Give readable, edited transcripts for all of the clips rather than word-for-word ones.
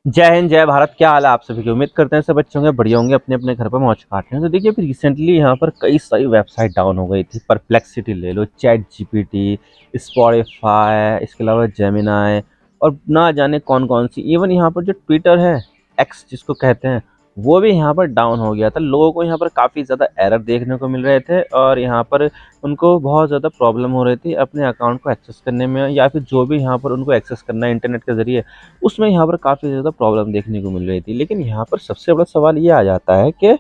जय हिंद, जय भारत। क्या हाल है आप सभी की? उम्मीद करते हैं सब अच्छे होंगे, बढ़िया होंगे, अपने अपने घर पर मौज काट रहे हैं। तो देखिए, अभी रिसेंटली यहाँ पर कई सारी वेबसाइट डाउन हो गई थी। परप्लेक्सिटी ले लो, चैट जीपीटी, स्पॉटिफाई, इसके अलावा जेमिनाई और ना जाने कौन कौन सी। इवन यहाँ पर जो ट्विटर है, एक्स जिसको कहते हैं, वो भी यहाँ पर डाउन हो गया था। लोगों को यहाँ पर काफ़ी ज़्यादा एरर देखने को मिल रहे थे और यहाँ पर उनको बहुत ज़्यादा प्रॉब्लम हो रही थी अपने अकाउंट को एक्सेस करने में, या फिर जो भी यहाँ पर उनको एक्सेस करना है इंटरनेट के ज़रिए, उसमें यहाँ पर काफ़ी ज़्यादा प्रॉब्लम देखने को मिल रही थी। लेकिन यहाँ पर सबसे बड़ा सवाल ये आ जाता है कि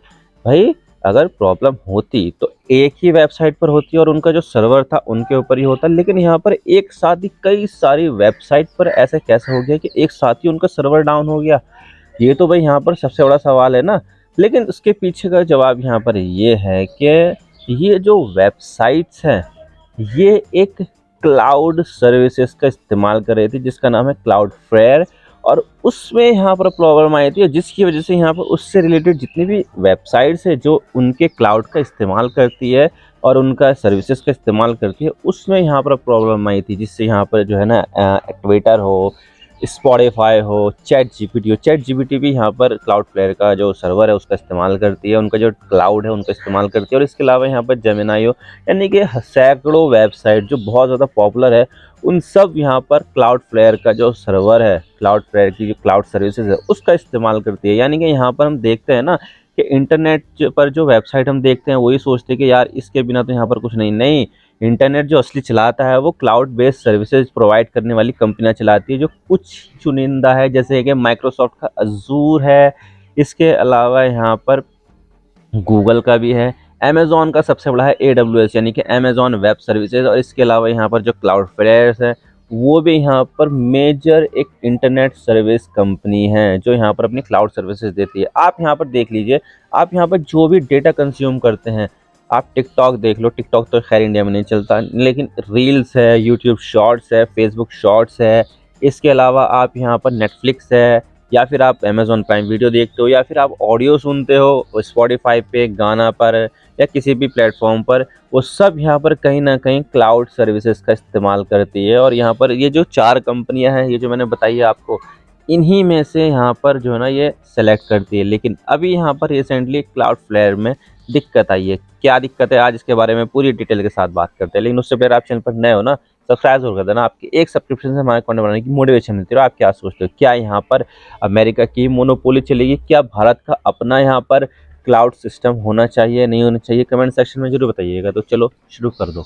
भाई, अगर प्रॉब्लम होती तो एक ही वेबसाइट पर होती और उनका जो सर्वर था उनके ऊपर ही होता। लेकिन यहाँ पर एक साथ ही कई सारी वेबसाइट पर ऐसे कैसे हो गया कि एक साथ ही उनका सर्वर डाउन हो गया? ये तो भाई यहाँ पर सबसे बड़ा सवाल है ना। लेकिन उसके पीछे का जवाब यहाँ पर ये है कि ये जो वेबसाइट्स हैं, ये एक क्लाउड सर्विसेज का इस्तेमाल कर रही थी जिसका नाम है क्लाउडफ्लेयर। और उसमें यहाँ पर प्रॉब्लम आई थी, जिसकी वजह से यहाँ पर उससे रिलेटेड जितनी भी वेबसाइट्स है जो उनके क्लाउड का इस्तेमाल करती है और उनका सर्विसेज का इस्तेमाल करती है, उसमें यहाँ पर प्रॉब्लम आई थी। जिससे यहाँ पर जो है ना, ट्विटर हो, स्पॉटिफाई हो, चैट जीपीटी भी यहाँ पर क्लाउडफ्लेयर का जो सर्वर है उसका इस्तेमाल करती है, उनका जो क्लाउड है उनका इस्तेमाल करती है। और इसके अलावा यहाँ पर जेमिनाई हो, यानी कि सैकड़ों वेबसाइट जो बहुत ज़्यादा पॉपुलर है, उन सब यहाँ पर क्लाउडफ्लेयर का जो सर्वर है, क्लाउडफ्लेयर की जो क्लाउड सर्विसेज है उसका इस्तेमाल करती है। यानी कि यहाँ पर हम देखते हैं ना कि इंटरनेट पर जो वेबसाइट हम देखते हैं वही सोचते हैं कि यार इसके बिना तो यहाँ पर कुछ नहीं। नहीं, इंटरनेट जो असली चलाता है वो क्लाउड बेस्ड सर्विसेज प्रोवाइड करने वाली कंपनियां चलाती है, जो कुछ चुनिंदा है, जैसे कि माइक्रोसॉफ्ट का अजूर है, इसके अलावा यहाँ पर गूगल का भी है, अमेज़न का सबसे बड़ा है AWS यानी कि अमेज़न वेब सर्विसेज। और इसके अलावा यहाँ पर जो क्लाउडफ्लेयर है वो भी यहाँ पर मेजर एक इंटरनेट सर्विस कंपनी है जो यहाँ पर अपनी क्लाउड सर्विसेज देती है। आप यहाँ पर देख लीजिए, आप यहाँ पर जो भी डेटा कंज्यूम करते हैं, आप टिकटॉक देख लो। टिकटॉक तो खैर इंडिया में नहीं चलता, लेकिन रील्स है, यूट्यूब शॉर्ट्स है, फेसबुक शॉर्ट्स है, इसके अलावा आप यहाँ पर नेटफ्लिक्स है, या फिर आप अमेज़न प्राइम वीडियो देखते हो, या फिर आप ऑडियो सुनते हो स्पॉटिफाई पे, गाना पर, या किसी भी प्लेटफॉर्म पर, वो सब यहाँ पर कहीं ना कहीं क्लाउड सर्विसेज का इस्तेमाल करती है। और यहाँ पर ये जो 4 कंपनियां हैं, ये जो मैंने बताई है आपको, इन्हीं में से यहाँ पर जो है ना ये सेलेक्ट करती है। लेकिन अभी यहाँ पर रिसेंटली क्लाउडफ्लेयर में दिक्कत आई है। क्या दिक्कत है, आज इसके बारे में पूरी डिटेल के साथ बात करते हैं। लेकिन उससे पहले आप चैनल पर नए हो ना, सब्सक्राइब जरूर कर देना। आपकी एक सब्सक्रिप्शन से हमारे कंटेंट बनाने की मोटिवेशन मिलती है। और आप क्या सोचते हो, क्या यहाँ पर अमेरिका की मोनोपोली चलेगी? क्या भारत का अपना यहाँ पर क्लाउड सिस्टम होना चाहिए, नहीं होना चाहिए? कमेंट सेक्शन में जरूर बताइएगा। तो चलो शुरू कर दो।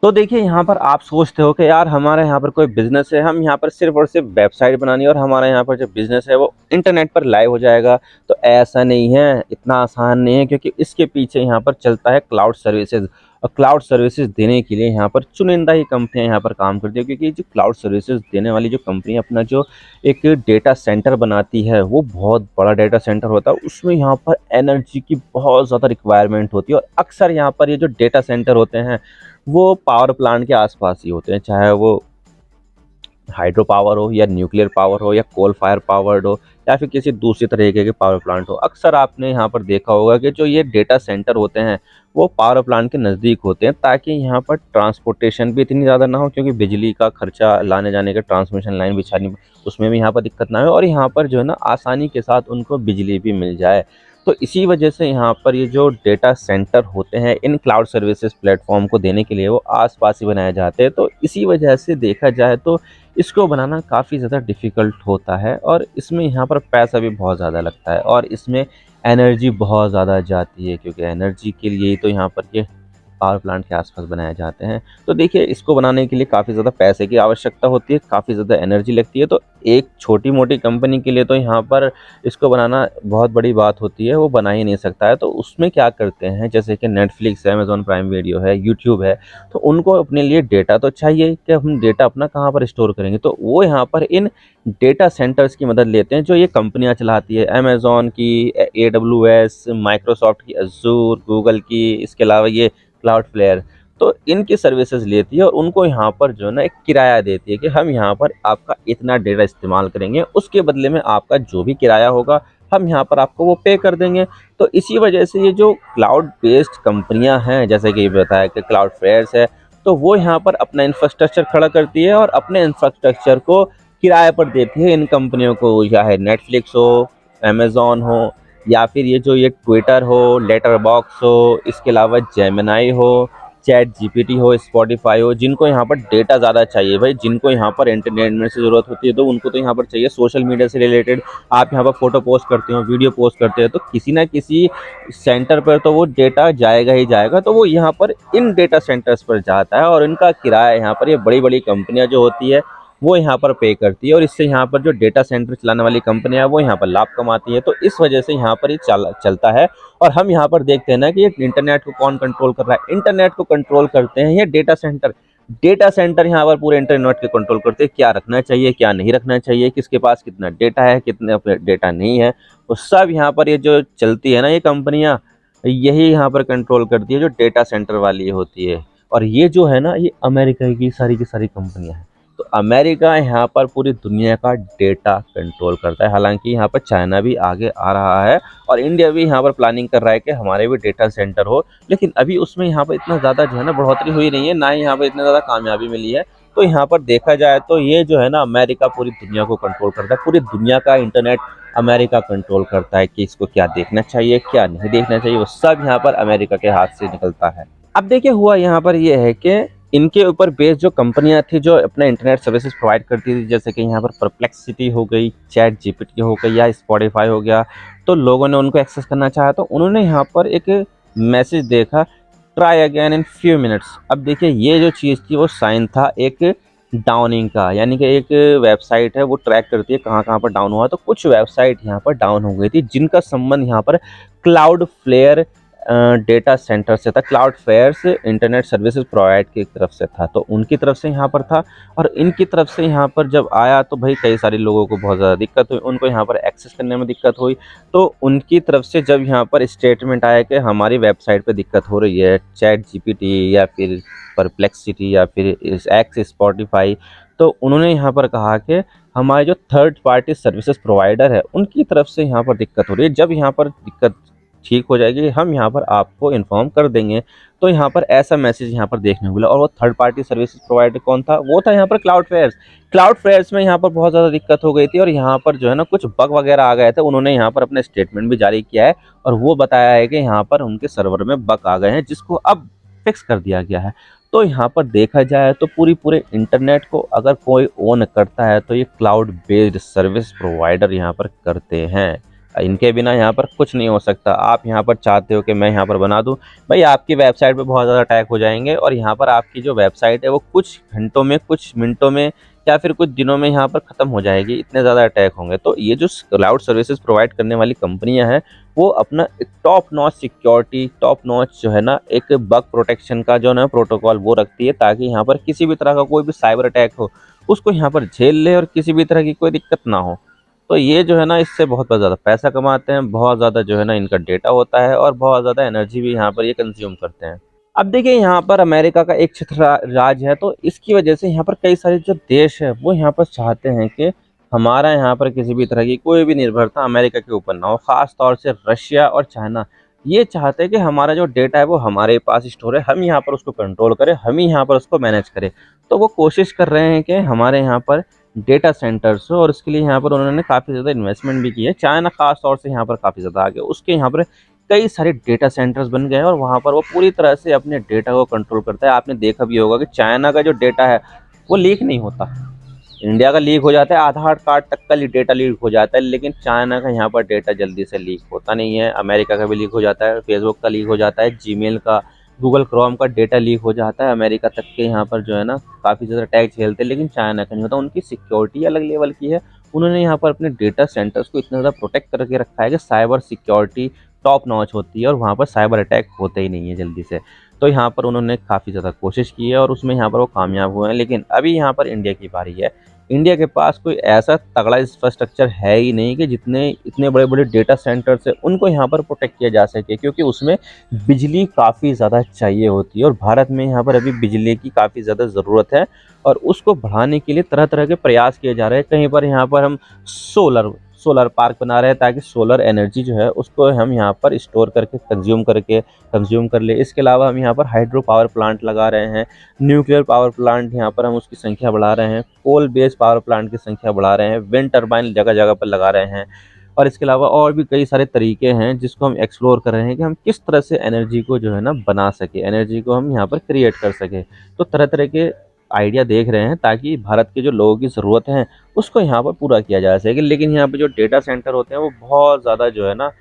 तो देखिए, यहाँ पर आप सोचते हो कि यार हमारा यहाँ पर कोई बिजनेस है, हम यहाँ पर सिर्फ और सिर्फ वेबसाइट बनानी है और हमारा यहाँ पर जो बिजनेस है वो इंटरनेट पर लाइव हो जाएगा। तो ऐसा नहीं है, इतना आसान नहीं है, क्योंकि इसके पीछे यहाँ पर चलता है क्लाउड सर्विसेज। और क्लाउड सर्विसेज देने के लिए यहाँ पर चुनिंदा ही कंपनियाँ यहाँ पर काम करती है, क्योंकि जो क्लाउड सर्विसेज देने वाली जो कंपनी अपना जो एक डेटा सेंटर बनाती है वो बहुत बड़ा डेटा सेंटर होता है। उसमें यहाँ पर एनर्जी की बहुत ज़्यादा रिक्वायरमेंट होती है। और अक्सर यहाँ पर ये जो डेटा सेंटर होते हैं वो पावर प्लांट के आसपास ही होते हैं, चाहे वो हाइड्रो पावर हो, या न्यूक्लियर पावर हो, या कोल फायर पावर्ड हो, या फिर किसी दूसरी तरीके के पावर प्लांट हो। अक्सर आपने यहाँ पर देखा होगा कि जो ये डेटा सेंटर होते हैं वो पावर प्लांट के नज़दीक होते हैं, ताकि यहाँ पर ट्रांसपोर्टेशन भी इतनी ज़्यादा ना हो, क्योंकि बिजली का खर्चा लाने जाने का, ट्रांसमिशन लाइन बिछानी, उसमें भी यहाँ पर दिक्कत ना हो, और यहाँ पर जो है ना आसानी के साथ उनको बिजली भी मिल जाए। तो इसी वजह से यहाँ पर ये जो डेटा सेंटर होते हैं इन क्लाउड सर्विसेज प्लेटफॉर्म को देने के लिए वो आसपास ही बनाए जाते हैं। तो इसी वजह से देखा जाए तो इसको बनाना काफ़ी ज़्यादा डिफ़िकल्ट होता है, और इसमें यहाँ पर पैसा भी बहुत ज़्यादा लगता है, और इसमें एनर्जी बहुत ज़्यादा जाती है, क्योंकि एनर्जी के लिए ही तो यहाँ पर ये पावर प्लांट के आसपास बनाए जाते हैं। तो देखिए, इसको बनाने के लिए काफ़ी ज़्यादा पैसे की आवश्यकता होती है, काफ़ी ज़्यादा एनर्जी लगती है। तो एक छोटी मोटी कंपनी के लिए तो यहाँ पर इसको बनाना बहुत बड़ी बात होती है, वो बना ही नहीं सकता है। तो उसमें क्या करते हैं, जैसे कि नेटफ्लिक्स है, अमेज़न प्राइम वीडियो है, यूट्यूब है, तो उनको अपने लिए डेटा तो चाहिए कि हम डेटा अपना कहाँ पर स्टोर करेंगे। तो वो यहाँ पर इन डेटा सेंटर्स की मदद लेते हैं जो ये कंपनियाँ चलाती है, अमेज़न की AWS, माइक्रोसॉफ्ट की अजूर, गूगल की, इसके अलावा ये क्लाउडफ्लेयर। तो इनकी सर्विसेज लेती है और उनको यहाँ पर जो है ना एक किराया देती है कि हम यहाँ पर आपका इतना डेटा इस्तेमाल करेंगे, उसके बदले में आपका जो भी किराया होगा हम यहाँ पर आपको वो पे कर देंगे। तो इसी वजह से ये जो क्लाउड बेस्ड कंपनियां हैं, जैसे कि ये बताया कि क्लाउडफ्लेयर है, तो वो यहाँ पर अपना इंफ्रास्ट्रक्चर खड़ा करती है और अपने इंफ्रास्ट्रक्चर को किराए पर देती है इन कंपनियों को, चाहे नेटफ्लिक्स हो, अमेज़न हो, या फिर ये जो ये ट्विटर हो, लेटरबॉक्स हो, इसके अलावा जेमिनी हो, चैट जीपीटी हो, स्पॉटिफ़ाई हो, जिनको यहाँ पर डेटा ज़्यादा चाहिए भाई, जिनको यहाँ पर एंटरटेनमेंट से ज़रूरत होती है, तो उनको तो यहाँ पर चाहिए। सोशल मीडिया से रिलेटेड आप यहाँ पर फ़ोटो पोस्ट करते हो, वीडियो पोस्ट करते हो, तो किसी ना किसी सेंटर पर तो वो डेटा जाएगा ही जाएगा, तो वो यहाँ पर इन डेटा सेंटर्स पर जाता है और इनका किराया यहाँ पर ये बड़ी-बड़ी कंपनियाँ जो होती है, वो यहाँ पर पे करती है और इससे यहाँ पर जो डेटा सेंटर चलाने वाली कंपनियाँ हैं, वो यहाँ पर लाभ कमाती है। तो इस वजह से यहाँ पर ये चलता है और हम यहाँ पर देखते हैं ना कि ये इंटरनेट को कौन कंट्रोल कर रहा है। इंटरनेट को कंट्रोल करते हैं ये डेटा सेंटर। डेटा सेंटर यहाँ पर पूरे इंटरनेट के कंट्रोल करते हैं, क्या रखना चाहिए, क्या नहीं रखना चाहिए, किसके पास कितना डेटा है, कितना डेटा नहीं है, वो सब यहाँ पर ये जो चलती है ना ये कंपनियाँ, यही यहाँ पर कंट्रोल करती है, जो डेटा सेंटर वाली होती है। और ये जो है ना, ये अमेरिका की सारी कंपनियाँ हैं। तो अमेरिका यहाँ पर पूरी दुनिया का डेटा कंट्रोल करता है। हालांकि यहाँ पर चाइना भी आगे आ रहा है और इंडिया भी यहाँ पर प्लानिंग कर रहा है कि हमारे भी डेटा सेंटर हो, लेकिन अभी उसमें यहाँ पर इतना ज़्यादा जो है ना बढ़ोतरी हुई नहीं है, ना ही यहाँ पर इतना ज़्यादा कामयाबी मिली है। तो यहाँ पर देखा जाए तो ये जो है ना, अमेरिका पूरी दुनिया को कंट्रोल करता है। पूरी दुनिया का इंटरनेट अमेरिका कंट्रोल करता है कि इसको क्या देखना चाहिए, क्या नहीं देखना चाहिए, वो सब यहाँ पर अमेरिका के हाथ से निकलता है। अब देखिए हुआ यहाँ पर ये है कि इनके ऊपर बेस्ड जो कंपनियां थी जो अपना इंटरनेट सर्विसेज प्रोवाइड करती थी, जैसे कि यहाँ पर परप्लेक्सिटी हो गई, चैट जीपीटी हो गई या स्पॉटिफाई हो गया, तो लोगों ने उनको एक्सेस करना चाहा तो उन्होंने यहाँ पर एक मैसेज देखा, try again in few minutes. अब देखिए ये जो चीज़ थी वो साइन था एक डाउनिंग का, यानी कि एक वेबसाइट है वो ट्रैक करती है कहाँ कहाँ पर डाउन हुआ, तो कुछ वेबसाइट यहाँ पर डाउन हो गई थी जिनका संबंध यहाँ पर क्लाउड फ्लेयर डेटा सेंटर से था, Cloudflare's internet services provide की तरफ से था, तो उनकी तरफ से यहाँ पर था। और इनकी तरफ से यहाँ पर जब आया तो भाई कई सारे लोगों को बहुत ज़्यादा दिक्कत हुई, उनको यहाँ पर एक्सेस करने में दिक्कत हुई। तो उनकी तरफ से जब यहाँ पर स्टेटमेंट आया कि हमारी वेबसाइट पे दिक्कत हो रही है, चैट जीपीटी या फिर परप्लेक्सिटी या फिर एक्स स्पॉटिफाई, तो उन्होंने यहाँ पर कहा कि हमारे जो थर्ड पार्टी सर्विसेज प्रोवाइडर है उनकी तरफ से यहाँ पर दिक्कत हो रही है, जब यहाँ पर दिक्कत ठीक हो जाएगी हम यहाँ पर आपको इन्फॉर्म कर देंगे। तो यहाँ पर ऐसा मैसेज यहाँ पर देखने को मिला। और वो थर्ड पार्टी सर्विसेज प्रोवाइडर कौन था, वो था यहाँ पर क्लाउड फेयर्स। क्लाउड फेयर्स में यहाँ पर बहुत ज़्यादा दिक्कत हो गई थी और यहाँ पर जो है ना कुछ बग वगैरह आ गए थे। उन्होंने यहाँ पर अपने स्टेटमेंट भी जारी किया है और वो बताया है कि यहाँ पर उनके सर्वर में बग आ गए हैं जिसको अब फिक्स कर दिया गया है। तो यहाँ पर देखा जाए तो पूरे इंटरनेट को अगर कोई ओन करता है तो ये क्लाउड बेस्ड सर्विस प्रोवाइडर यहाँ पर करते हैं। इनके बिना यहाँ पर कुछ नहीं हो सकता। आप यहाँ पर चाहते हो कि मैं यहाँ पर बना दूँ, भाई आपकी वेबसाइट पे बहुत ज़्यादा अटैक हो जाएंगे और यहाँ पर आपकी जो वेबसाइट है वो कुछ घंटों में, कुछ मिनटों में या फिर कुछ दिनों में यहाँ पर ख़त्म हो जाएगी, इतने ज़्यादा अटैक होंगे। तो ये जो क्लाउड सर्विसेज प्रोवाइड करने वाली कंपनियाँ हैं वो अपना एक top notch security, top notch जो है ना एक बग प्रोटेक्शन का जो ना प्रोटोकॉल वो रखती है, ताकि यहाँ पर किसी भी तरह का कोई भी साइबर अटैक हो उसको यहाँ पर झेल ले और किसी भी तरह की कोई दिक्कत ना हो। तो ये जो है ना इससे बहुत ज़्यादा पैसा कमाते हैं, बहुत ज़्यादा जो है ना इनका डेटा होता है और बहुत ज़्यादा एनर्जी भी यहाँ पर ये कंज्यूम करते हैं। अब देखिए यहाँ पर अमेरिका का एक छत्र राज है, तो इसकी वजह से यहाँ पर कई सारे जो देश है वो यहाँ पर चाहते हैं कि हमारा यहाँ पर किसी भी तरह की कोई भी निर्भरता अमेरिका के ऊपर ना हो। ख़ास तौर से रशिया और चाइना ये चाहते हैं कि हमारा जो डेटा है वो हमारे पास स्टोर है, हम यहाँ पर उसको कंट्रोल करें, हम ही यहाँ पर उसको मैनेज करें। तो वो कोशिश कर रहे हैं कि हमारे यहाँ पर डेटा सेंटर्स हो और इसके लिए यहाँ पर उन्होंने काफ़ी ज़्यादा इन्वेस्टमेंट भी की है। चाइना खास तौर से यहाँ पर काफ़ी ज़्यादा आ गया, उसके यहाँ पर कई सारे डेटा सेंटर्स बन गए हैं और वहाँ पर वो पूरी तरह से अपने डेटा को कंट्रोल करता है। आपने देखा भी होगा कि चाइना का जो डेटा है वो लीक नहीं होता। इंडिया का लीक हो जाता है, आधार कार्ड तक का डेटा लीक हो जाता है, लेकिन चाइना का यहाँ पर डेटा जल्दी से लीक होता नहीं है। अमेरिका का भी लीक हो जाता है, फेसबुक का लीक हो जाता है, जीमेल का, गूगल क्रोम का डेटा लीक हो जाता है। अमेरिका तक के यहाँ पर जो है ना काफ़ी ज़्यादा अटैक झेलते हैं, लेकिन चाइना का नहीं होता। उनकी सिक्योरिटी अलग लेवल की है। उन्होंने यहाँ पर अपने डेटा सेंटर्स को इतना ज़्यादा प्रोटेक्ट करके रखा है कि साइबर सिक्योरिटी टॉप नॉच होती है और वहाँ पर साइबर अटैक होते ही नहीं है जल्दी से। तो यहाँ पर उन्होंने काफ़ी ज़्यादा कोशिश की है और उसमें यहाँ पर वो कामयाब हुए हैं। लेकिन अभी यहाँ पर इंडिया की बारी है। इंडिया के पास कोई ऐसा तगड़ा इंफ्रास्ट्रक्चर है ही नहीं कि जितने इतने बड़े बड़े डेटा सेंटर्स है उनको यहाँ पर प्रोटेक्ट किया जा सके, क्योंकि उसमें बिजली काफ़ी ज़्यादा चाहिए होती है और भारत में यहाँ पर अभी बिजली की काफ़ी ज़्यादा ज़रूरत है और उसको बढ़ाने के लिए तरह तरह के प्रयास किए जा रहे हैं। कहीं पर यहाँ पर हम सोलर पार्क बना रहे हैं ताकि सोलर एनर्जी जो है उसको हम यहाँ पर स्टोर करके कंज्यूम कर ले। इसके अलावा हम यहाँ पर हाइड्रो पावर प्लांट लगा रहे हैं, न्यूक्लियर पावर प्लांट यहाँ पर हम उसकी संख्या बढ़ा रहे हैं, कोल बेस्ड पावर प्लांट की संख्या बढ़ा रहे हैं, विंड टर्बाइन जगह जगह पर लगा रहे हैं। और इसके अलावा और भी कई सारे तरीके हैं जिसको हम एक्सप्लोर कर रहे हैं कि हम किस तरह से एनर्जी को जो है ना बना सके, एनर्जी को हम यहाँ पर क्रिएट कर सके। तो तरह तरह के आइडिया देख रहे हैं ताकि भारत के जो लोगों की ज़रूरत है उसको यहाँ पर पूरा किया जा सके। लेकिन यहाँ पे जो डेटा सेंटर होते हैं वो बहुत ज़्यादा जो है ना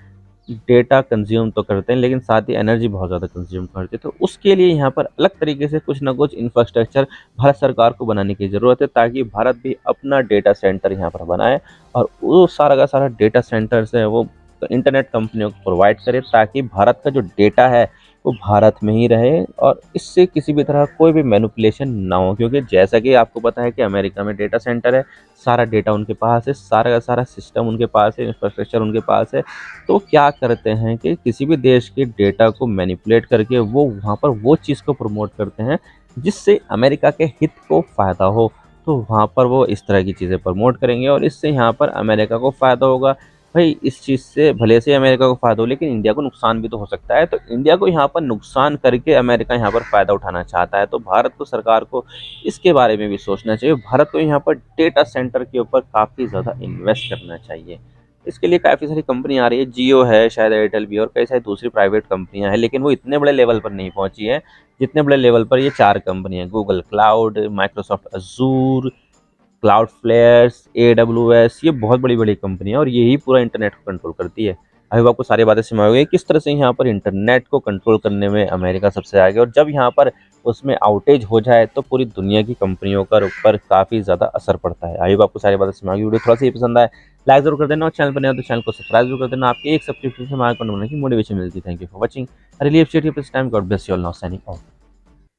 डेटा कंज्यूम तो करते हैं, लेकिन साथ ही एनर्जी बहुत ज़्यादा कंज्यूम करते हैं। तो उसके लिए यहाँ पर अलग तरीके से कुछ ना कुछ इंफ्रास्ट्रक्चर भारत सरकार को बनाने की ज़रूरत है ताकि भारत भी अपना डेटा सेंटर यहाँ पर बनाए और वो सारा का सारा डेटा सेंटर्स है वो इंटरनेट कंपनियों को प्रोवाइड करे ताकि भारत का जो डेटा है वो भारत में ही रहे और इससे किसी भी तरह कोई भी मैनिपुलेशन ना हो। क्योंकि जैसा कि आपको पता है कि अमेरिका में डेटा सेंटर है, सारा डेटा उनके पास है, सारा का सारा सिस्टम उनके पास है, इंफ्रास्ट्रक्चर उनके पास है। तो क्या करते हैं कि किसी भी देश के डेटा को मैनिपुलेट करके वो वहाँ पर वो चीज़ को प्रमोट करते हैं जिससे अमेरिका के हित को फ़ायदा हो। तो वहाँ पर वो इस तरह की चीज़ें प्रमोट करेंगे और इससे यहाँ पर अमेरिका को फ़ायदा होगा। भाई इस चीज़ से भले से अमेरिका को फ़ायदा हो लेकिन इंडिया को नुकसान भी तो हो सकता है। तो इंडिया को यहाँ पर नुकसान करके अमेरिका यहाँ पर फ़ायदा उठाना चाहता है। तो भारत को सरकार को इसके बारे में भी सोचना चाहिए। भारत को यहाँ पर डेटा सेंटर के ऊपर काफ़ी ज़्यादा इन्वेस्ट करना चाहिए। इसके लिए काफ़ी सारी कंपनी आ रही है, जियो है, शायद एयरटेल भी और कई सारी दूसरी प्राइवेट कंपनियां हैं, लेकिन वो इतने बड़े लेवल पर नहीं पहुंची है जितने बड़े लेवल पर ये 4 कंपनियां, Google cloud, Microsoft Azzur, cloud फ्लेयर्स, AWS, ये बहुत बड़ी-बड़ी कंपनी है और यही पूरा इंटरनेट को कंट्रोल करती है। आई होप आपको सारी बातें समझ में आ गई किस तरह से यहाँ पर इंटरनेट को कंट्रोल करने में अमेरिका सबसे आगे और जब यहाँ पर उसमें आउटेज हो जाए तो पूरी दुनिया की कंपनियों का ऊपर काफ़ी ज़्यादा असर पड़ता है। आई होप आपको सारी बातें समझ में आ गई। वीडियो थोड़ा सा ही पसंद आए लाइक ज़रूर कर देना और चैनल पर नए हो तो चैनल को सब्सक्राइब जरूर कर देना। आपके एक सब्सक्रिप्शन से हमारे को बनाने की मोटिवेशन मिलती है। Thank you for watching. I really appreciate your time. God bless you all. Now signing off.